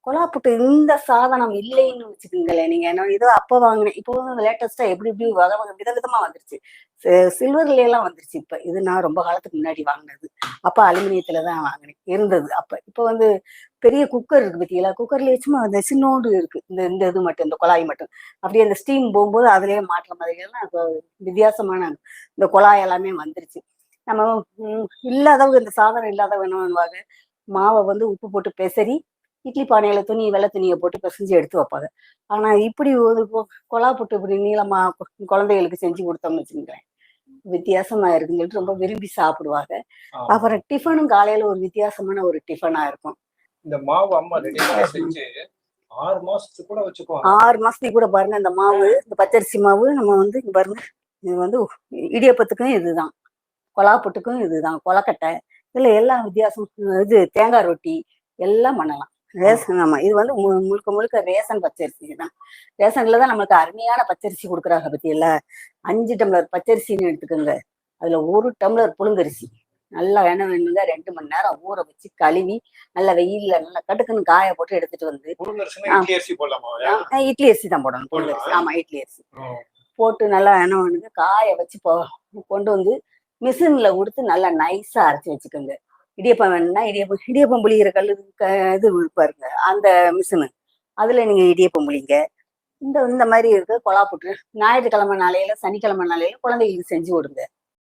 கொலா புட்டு இந்த சாதனம் இல்லைன்னு வச்சுக்கோங்களேன். நீங்க என்ன ஏதோ அப்ப வாங்கினேன். இப்போ வந்து லேட்டஸ்டா எப்படி எப்படி வகை வகை விதவிதமா வந்துருச்சு. சில்வர்ல எல்லாம் வந்துருச்சு இப்ப. இது நான் ரொம்ப காலத்துக்கு முன்னாடி வாங்கினது. அப்ப அலுமினியத்துல தான் வாங்கினேன். இருந்தது அப்ப. இப்ப வந்து பெரிய குக்கர் இருக்கு பார்த்தீங்களா? குக்கர்லயே சும்மா அந்த சின்னோண்டு இருக்கு. இந்த இந்த இது மட்டும், இந்த குழாய் மட்டும். அப்படியே அந்த ஸ்டீம் போகும்போது அதிலேயே மாட்டுற மாதிரி எல்லாம் இப்ப வித்தியாசமான இந்த குழாய் எல்லாமே வந்துருச்சு. நம்ம இல்லாதவங்க இந்த சாதனம் இல்லாதவங்க என்ன பண்ணுவாங்க? மாவை வந்து உப்பு போட்டு பெசறி இட்லி பானையில வெள்ளை துணியை போட்டு பிசைஞ்சு எடுத்து வைப்பாங்க. ஆனா இப்படி ஒரு கொலா புட்டு இப்படி நீளமா குழந்தைகளுக்கு செஞ்சு கொடுத்தோம்னு வச்சுக்கோங்களேன், வித்தியாசமா இருக்குன்னு சொல்லிட்டு ரொம்ப விரும்பி சாப்பிடுவாங்க. அப்புறம் டிஃபனும் காலையில ஒரு வித்தியாசமான ஒரு டிஃபனா இருக்கும். இந்த மாவு அம்மா செஞ்சு 6 மாசத்துக்கு கூட வச்சுக்குவாங்க. 6 மாசத்துக்கு கூட பாருங்க. இந்த மாவு, இந்த பச்சரிசி மாவு நம்ம வந்து இங்க பாருங்க, இது வந்து இடியப்பத்துக்கும் இதுதான், கொலா புட்டுக்கும் இதுதான், கொலக்கட்டை, இதுல எல்லாம் வித்தியாசம். இது தேங்காய் ரொட்டி எல்லாம் பண்ணலாம். ரேஷன். ஆமா, இது வந்து முழுக்க முழுக்க ரேஷன் பச்சரிசி தான். ரேஷன்ல தான் நம்மளுக்கு அருமையான பச்சரிசி கொடுக்குறாங்க பத்தியில. 5 டம்ளர் பச்சரிசின்னு எடுத்துக்கோங்க. அதுல 1 டம்ளர் புழுங்கரிசி நல்லா வேணுங்க 2 மணி நேரம் ஊற வச்சு கழுவி நல்ல வெயில்ல நல்லா கட்டுக்குன்னு காய போட்டு எடுத்துட்டு வந்து இட்லி அரிசி தான் போடணும். புழுங்கரிசி. ஆமா, இட்லி அரிசி போட்டு நல்லா என்ன பண்ணுங்க காய வச்சு கொண்டு வந்து மிஷின்ல கொடுத்து நல்லா நைஸா அரைச்சி வச்சுக்கோங்க. இடியப்பம் வேணும்னா இடியப்பம் புளிகிற கல் இது பாருங்க, அந்த மிஷினு, அதுல நீங்க இடியப்பம் புளிங்க. இந்த மாதிரி இருக்க கொலா புட்டு ஞாயிற்றுக்கிழமை நாளையில சனிக்கிழமை நாளையில குழந்தைகளுக்கு செஞ்சு கொடுங்க.